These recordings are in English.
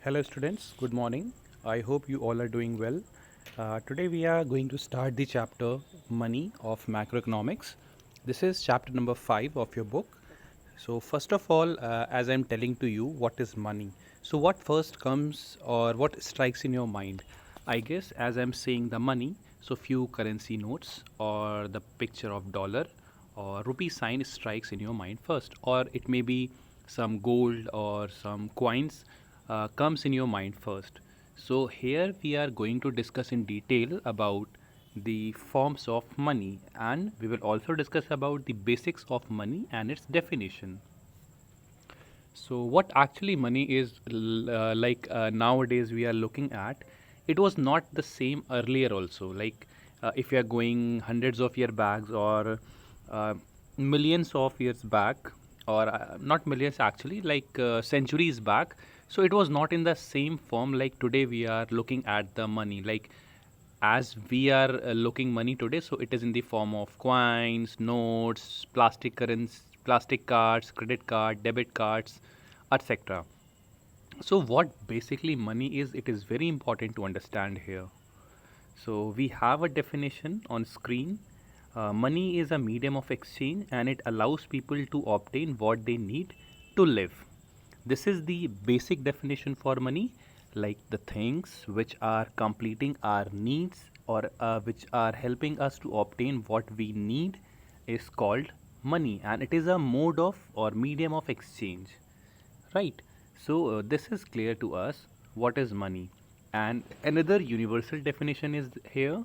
Hello students, good morning. I hope you all are doing well. Today we are going to start the chapter Money of Macroeconomics. This is chapter number 5 of your book. So first of all, as I'm telling to you what is money. So what first comes or what strikes in your mind? I guess as I'm saying the money, so few currency notes or the picture of dollar or rupee sign strikes in your mind first, or it may be some gold or some coins comes in your mind first. So here we are going to discuss in detail about the forms of money, and we will also discuss about the basics of money and its definition. So what actually money is nowadays we are looking at, it was not the same earlier also. If you are going hundreds of year back or uh, millions of years back, or not millions actually, centuries back. So it was not in the same form like today we are looking at the money. Like as we are looking money today, so it is in the form of coins, notes, plastic currency, plastic cards, credit card, debit cards, etc. So what basically money is, it is very important to understand here. So we have a definition on screen. Money is a medium of exchange and it allows people to obtain what they need to live. This is the basic definition for money, like the things which are completing our needs or which are helping us to obtain what we need is called money, and it is a mode of or medium of exchange, right? So this is clear to us what is money. And another universal definition is here.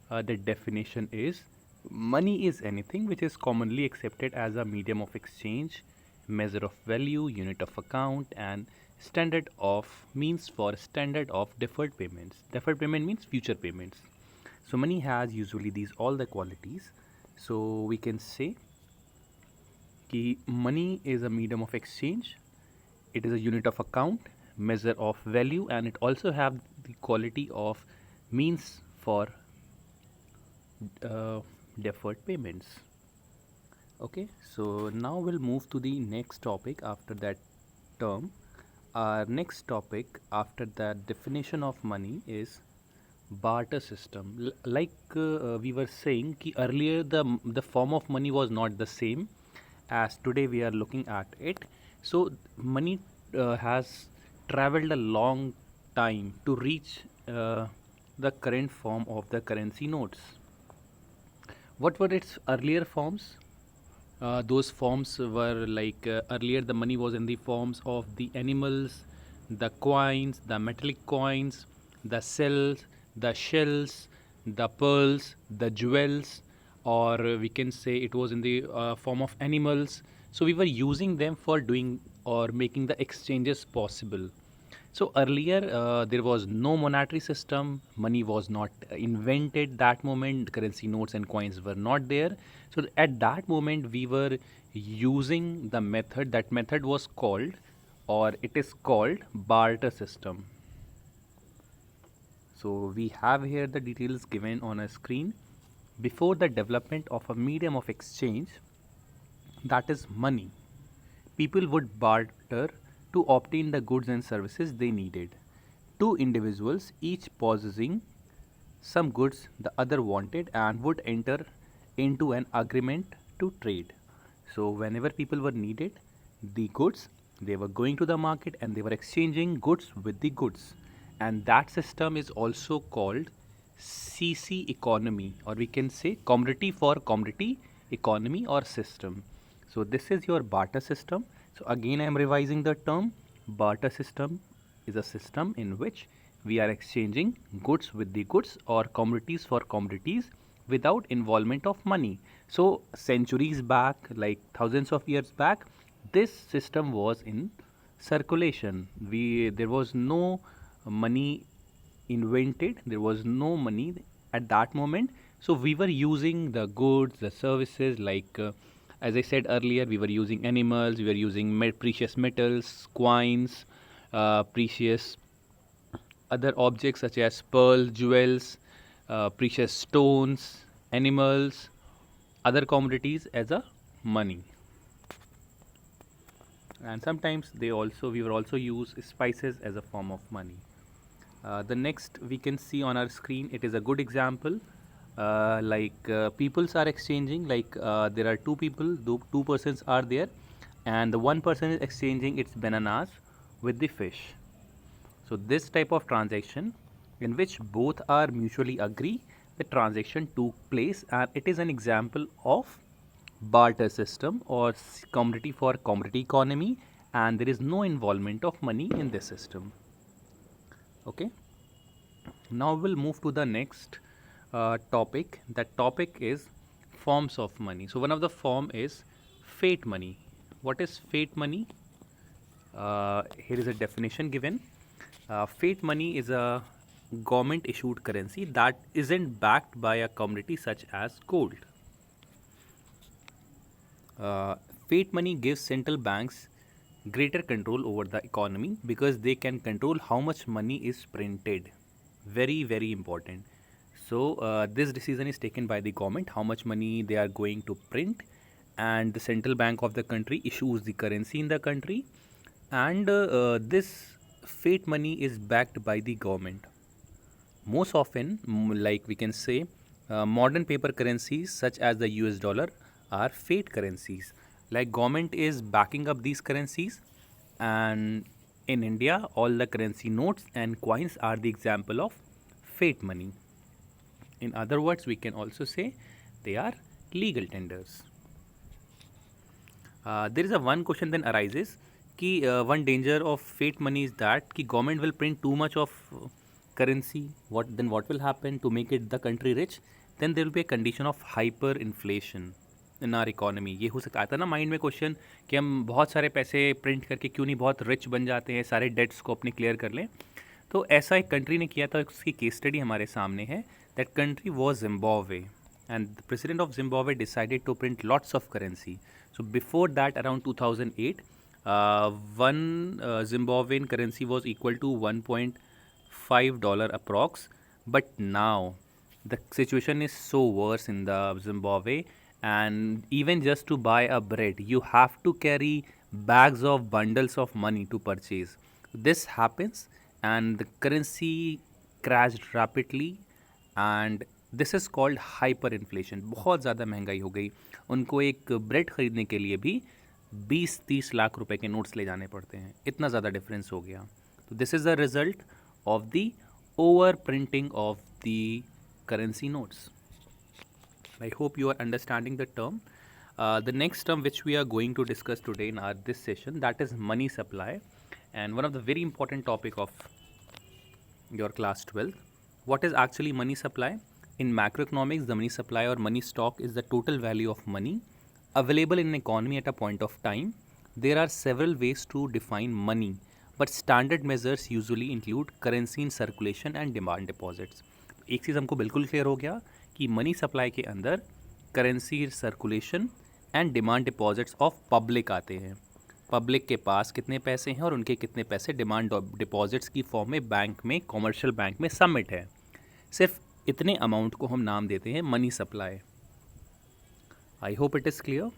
The definition is money is anything which is commonly accepted as a medium of exchange, measure of value, unit of account, and standard of means for standard of deferred payments. Deferred payment means future payments. So money has usually these all the qualities. So we can say कि money is a medium of exchange, it is a unit of account, measure of value, and it also have the quality of means for uh, deferred payments. Okay, so now we'll move to the next topic after that term. Our next topic after that definition of money is barter system. We were saying कि earlier the form of money was not the same as today we are looking at it. So money has traveled a long time to reach the current form of the currency notes. What were its earlier forms? Those forms were earlier the money was in the forms of the animals, the coins, the metallic coins, the cells, the shells, the pearls, the jewels, or we can say it was in the form of animals. So we were using them for doing or making the exchanges possible. So earlier, there was no monetary system. Money was not invented that moment. Currency notes and coins were not there. So at that moment, we were using the method. That method was called, or it is called, barter system. So we have here the details given on a screen. Before the development of a medium of exchange, that is money, people would barter to obtain the goods and services they needed. Two individuals, each possessing some goods the other wanted, and would enter into an agreement to trade. So, whenever people were needed, the goods, they were going to the market and they were exchanging goods with the goods. And that system is also called CC economy, or we can say commodity for commodity economy or system. So, this is your barter system. So, again, I am revising the term. Barter system is a system in which we are exchanging goods with the goods or commodities for commodities without involvement of money. So centuries back, like thousands of years back, this system was in circulation. There was no money invented, there was no money at that moment. So we were using the goods, the services, as I said earlier, we were using animals, we were using precious metals, coins, precious other objects such as pearls, jewels, precious stones, animals, other commodities as a money. and sometimes we will also use spices as a form of money. The next we can see on our screen, it is a good example. Peoples are exchanging, there are two people, two persons are there, and the one person is exchanging its bananas with the fish. So this type of transaction in which both are mutually agree, the transaction took place, and it is an example of barter system or commodity for commodity economy, and there is no involvement of money in this system. Okay, now we'll move to the next topic. That topic is forms of money. So one of the form is fiat money. What is fiat money? Here is a definition given. Fiat money is a government issued currency that isn't backed by a commodity such as gold. Fiat money gives central banks greater control over the economy because they can control how much money is printed. Very, very important. So, this decision is taken by the government, how much money they are going to print, and the central bank of the country issues the currency in the country, and this fiat money is backed by the government. Most often, like we can say, modern paper currencies such as the US dollar are fiat currencies. Like government is backing up these currencies, and in India, all the currency notes and coins are the example of fiat money. In other words, we can also say they are legal tenders. There is a one question then arises कि one danger of fiat money is that कि government will print too much of currency. What will happen to make it the country rich? Then there will be a condition of hyperinflation in our economy. ये हो सकता आता ना mind में question कि हम बहुत सारे पैसे प्रिंट करके क्यों नहीं बहुत रिच बन जाते हैं, सारे डेट्स को अपने क्लियर कर लें. तो ऐसा एक कंट्री ने किया था, उसकी केस स्टडी हमारे सामने है. That country was Zimbabwe, and the president of Zimbabwe decided to print lots of currency. So before that, around 2008, one Zimbabwean currency was equal to $1.5 approx. But now the situation is so worse in the Zimbabwe, and even just to buy a bread, you have to carry bags of bundles of money to purchase. This happens, and the currency crashed rapidly, and this is called hyper inflation. बहुत ज़्यादा महंगाई हो गई. उनको एक bread ख़रीदने के लिए भी 20-30 लाख रुपए के नोट्स ले जाने पड़ते हैं. इतना ज़्यादा डिफरेंस हो गया. तो this is the result of the over printing of the currency notes. I hope you are understanding the term. The next term which we are going to discuss today in this session, that is money supply, and one of the very important topic of your class 12. What is actually money supply? In macroeconomics, the money supply or money stock is the total value of money available in an economy at a point of time. There are several ways to define money, but standard measures usually include currency in circulation and demand deposits. एक चीज़ हमको बिल्कुल clear हो गया कि money supply के अंदर currency circulation and demand deposits of public आते हैं. पब्लिक के पास कितने पैसे हैं और उनके कितने पैसे डिमांड डिपॉजिट्स की फॉर्म में बैंक में, कॉमर्शियल बैंक में सबमिट है. सिर्फ इतने अमाउंट को हम नाम देते हैं money supply. I hope it is clear.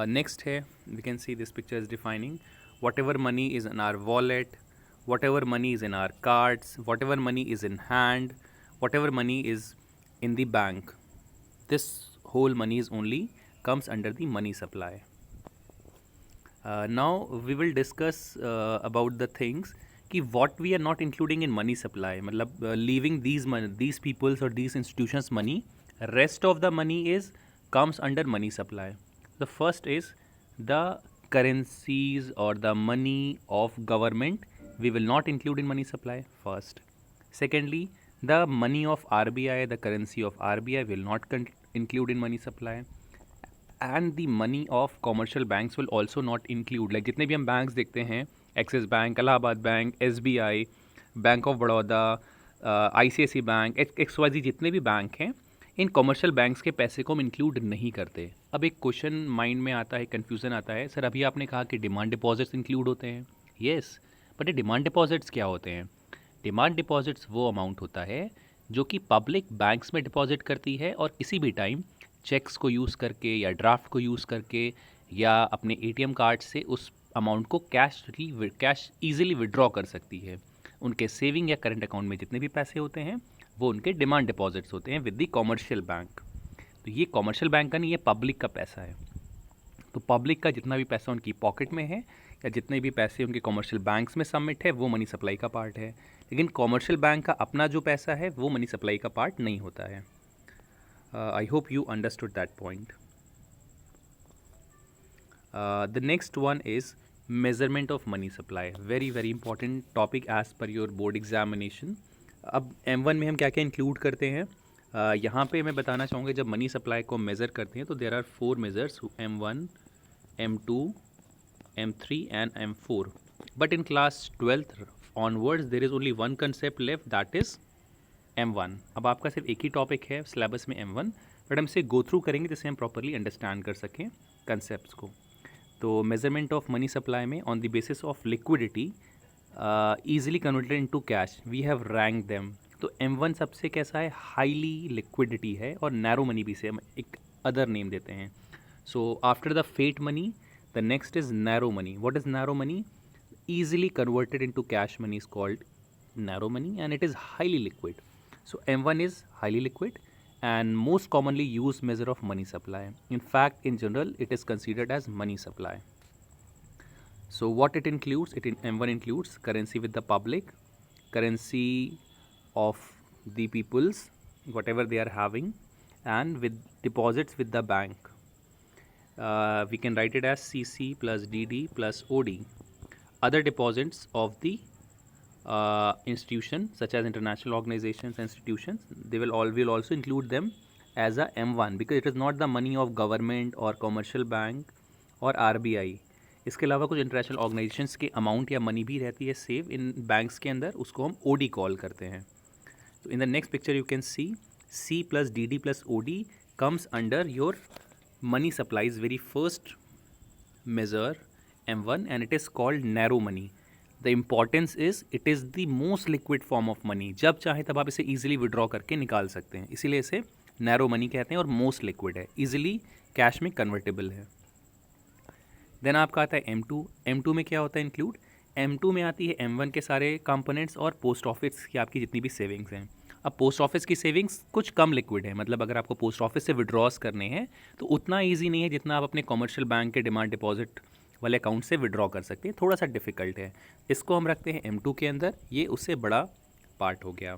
Next है, we can see this picture is defining whatever money is in our wallet, whatever money is in our cards, whatever money is in hand, whatever money is in the bank. This whole money is only comes under the money supply. Now we will discuss about the things कि what we are not including in money supply. मतलब leaving these people's or these institutions money, rest of the money comes under money supply. The first is the currencies or the money of government we will not include in money supply first. Secondly, the money of RBI, the currency of RBI will not include in money supply. And the money of commercial banks will also not include. Like जितने भी हम banks देखते हैं, axis bank, Allahabad bank, SBI, bank of Baroda, ICICI bank, XYZ, जितने भी bank हैं, इन commercial banks के पैसे को हम इंक्लूड नहीं करते. अब एक क्वेश्चन माइंड में आता है, कन्फ्यूज़न आता है, सर अभी आपने कहा कि डिमांड डिपॉजिट्स इंक्लूड होते हैं. येस, बट ये डिमांड डिपॉजिट्स क्या होते हैं? डिमांड डिपॉजिट्स वो अमाउंट होता है जो कि पब्लिक बैंक्स में डिपॉजिट करती है और किसी भी टाइम चेक्स को यूज़ करके या ड्राफ्ट को यूज़ करके या अपने एटीएम कार्ड से उस अमाउंट को कैश ईजिली विड्रॉ कर सकती है। उनके सेविंग या करंट अकाउंट में जितने भी पैसे होते हैं वो उनके डिमांड डिपॉजिट्स होते हैं विद द कॉमर्शियल बैंक। तो ये कॉमर्शियल बैंक का नहीं, ये पब्लिक का पैसा है। तो पब्लिक का जितना भी पैसा उनकी पॉकेट में है या जितने भी पैसे उनके कॉमर्शियल बैंक्स में सबमिट है वो मनी सप्लाई का पार्ट है। लेकिन कॉमर्शियल बैंक का अपना जो पैसा है वो मनी सप्लाई का पार्ट नहीं होता है। I hope you understood that point. The next one is measurement of money supply. Very very important topic as per your board examination. अब M1 में हम क्या क्या इंक्लूड करते हैं, यहाँ पे मैं बताना चाहूँगा जब मनी सप्लाई को मेज़र करते हैं तो there are 4 measures, M1, M2, M3 and M4। But in class 12th onwards there is only one concept left, that is M1। अब आपका सिर्फ एक ही टॉपिक है सिलेबस में M1, बट हम इसे गो थ्रू करेंगे जिससे हम प्रॉपरली अंडरस्टैंड कर सकें कंसेप्ट को। तो मेजरमेंट ऑफ मनी सप्लाई में on the basis of liquidity easily converted into cash we have rank them. तो M1 सबसे कैसा है, हाईली लिक्विडिटी है और नैरो मनी भी से हम एक अदर नेम देते हैं। So after the fiat money the next is narrow money. What is narrow money? easily converted into cash money is called narrow money and it is highly liquid. So M1 is highly liquid and most commonly used measure of money supply. In fact, in general, it is considered as money supply. So what it includes? M1 includes currency with the public, currency of the peoples, whatever they are having, and with deposits with the bank. We can write it as CC plus DD plus OD. Other deposits of the institution such as international organizations and institutions, they will also include them as a M1 because it is not the money of government or commercial bank or RBI. इसके अलावा कुछ international organisations के amount या money भी रहती है save in banks के अंदर, उसको हम OD कॉल करते हैं। तो in the next picture you can see C plus DD plus OD comes under your money supplies very first measure M1 and it is called narrow money. The importance is it is the most liquid form of money. जब चाहे तब आप इसे easily withdraw करके निकाल सकते हैं, इसीलिए इसे narrow money कहते हैं और most liquid है, easily कैश में convertible है। देन आपका आता है M2। M2 में क्या होता है इंक्लूड? M2 में आती है M1 के सारे कंपोनेंट्स और पोस्ट ऑफिस की आपकी जितनी भी सेविंग्स हैं। अब पोस्ट ऑफिस की सेविंग्स कुछ कम लिक्विड है, मतलब अगर आपको पोस्ट ऑफिस से विड्रॉस करने हैं तो उतना ईजी नहीं है जितना आप अपने कॉमर्शियल बैंक के डिमांड डिपॉजिट वाले अकाउंट से विड्रॉ कर सकते हैं, थोड़ा सा डिफ़िकल्ट है। इसको हम रखते हैं M2 के अंदर, ये उससे बड़ा पार्ट हो गया।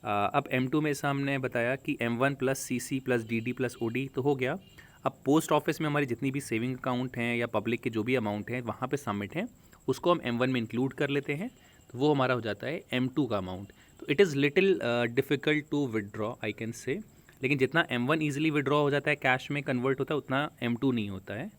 अब M2 में सामने बताया कि M1 plus CC plus DD plus OD तो हो गया। अब पोस्ट ऑफिस में हमारी जितनी भी सेविंग अकाउंट हैं या पब्लिक के जो भी अमाउंट हैं वहाँ पे सबमिट हैं, उसको हम M1 में इंक्लूड कर लेते हैं, तो वो हमारा हो जाता है M2 का अमाउंट। तो it is little difficult to withdraw I can say, लेकिन जितना M1 ईजिली विदड्रॉ हो जाता है, कैश में कन्वर्ट होता है, उतना M2 नहीं होता है।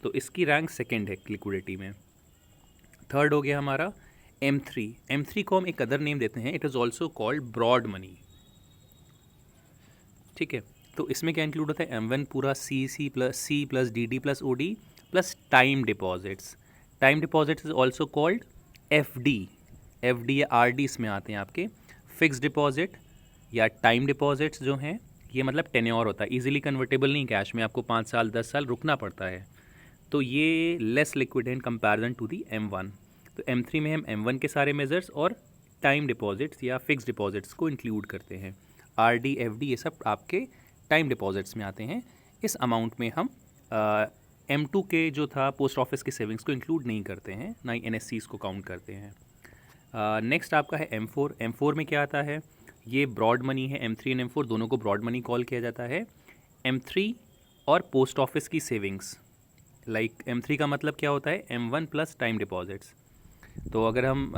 तो इसकी रैंक सेकेंड है लिक्विडिटी में। थर्ड हो गया हमारा M3। M3 को हम एक अदर नेम देते हैं, it is also called broad money. ठीक है, तो इसमें क्या इंक्लूड होता है? M1 पूरा C plus DD plus OD plus time deposits. Time deposits is also called FD। FD या RD इसमें आते हैं आपके। फिक्स डिपॉजिट या टाइम डिपॉजिट्स जो हैं, ये मतलब टेन्योर होता है, ईजिली कन्वर्टेबल नहीं कैश में, आपको 5 साल 10 साल रुकना पड़ता है, तो ये लेस लिक्विड है in comparison to the M1। तो M3 में हम M1 के सारे मेजर्स और टाइम डिपॉजिट्स या फिक्स डिपॉजिट्स को इंक्लूड करते हैं। RD FD ये सब आपके टाइम डिपॉजिट्स में आते हैं। इस अमाउंट में हम M2 के जो था पोस्ट ऑफिस के सेविंग्स को इंक्लूड नहीं करते हैं, ना ही NSCs को काउंट करते हैं। नेक्स्ट आपका है M4। M4 में क्या आता है? ये ब्रॉड मनी है। M3 एंड M4 दोनों को ब्रॉड मनी कॉल किया जाता है। M3 और पोस्ट ऑफिस की सेविंग्स, लाइक M3 का मतलब क्या होता है? M1 plus time deposits. तो अगर हम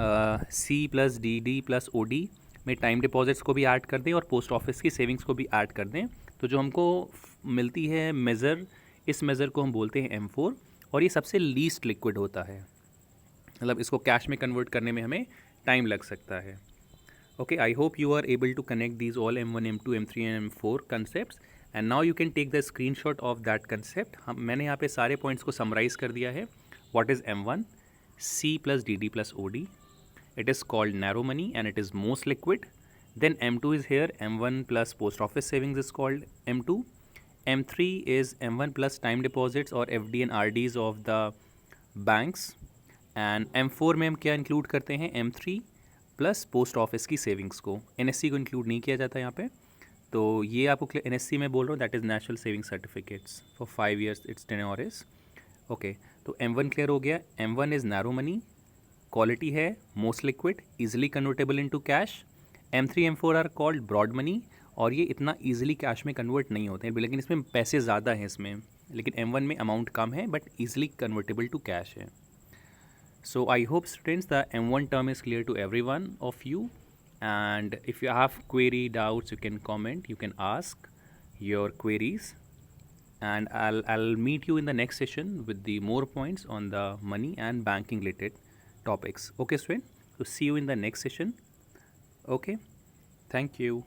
C plus DD plus OD में टाइम डिपॉजिट्स को भी ऐड कर दें और पोस्ट ऑफिस की सेविंग्स को भी ऐड कर दें, तो जो हमको मिलती है मेज़र, इस मेज़र को हम बोलते हैं M4 और ये सबसे लीस्ट लिक्विड होता है, मतलब इसको कैश में कन्वर्ट करने में हमें टाइम लग सकता है। Okay, I hope you are able to connect these all M1, M2, M3 and M4 concepts and now you can take the screenshot of that concept. मैंने यहाँ पे सारे पॉइंट्स को समराइज़ कर दिया है। What is M1? C plus DD plus OD, it is called narrow money and it is most liquid. Then M2 is here, M1 plus post office savings is called M2, M3 is M1 plus time deposits और FD and RDs of the banks. And M4 में हम क्या include करते हैं, M3 plus post office की savings को. NSC को include नहीं किया जाता यहाँ पे. तो ये आपको NSC में बोल रहा हूँ, that is national saving certificates for 5 years it's tenure is. Okay, तो M1 क्लियर हो गया. M1 is narrow money, quality है most liquid, easily convertible into cash. M3 M4 are called broad money, और ये इतना इजीली कैश में convert नहीं होते हैं, लेकिन इसमें पैसे ज़्यादा हैं इसमें. लेकिन M1 में अमाउंट कम है but easily convertible to cash है. So I hope students the M1 term is clear to everyone of you, and if you have query doubts you can comment, you can ask your queries, and I'll meet you in the next session with the more points on the money and banking related topics. Okay student, so see you in the next session. Okay, thank you.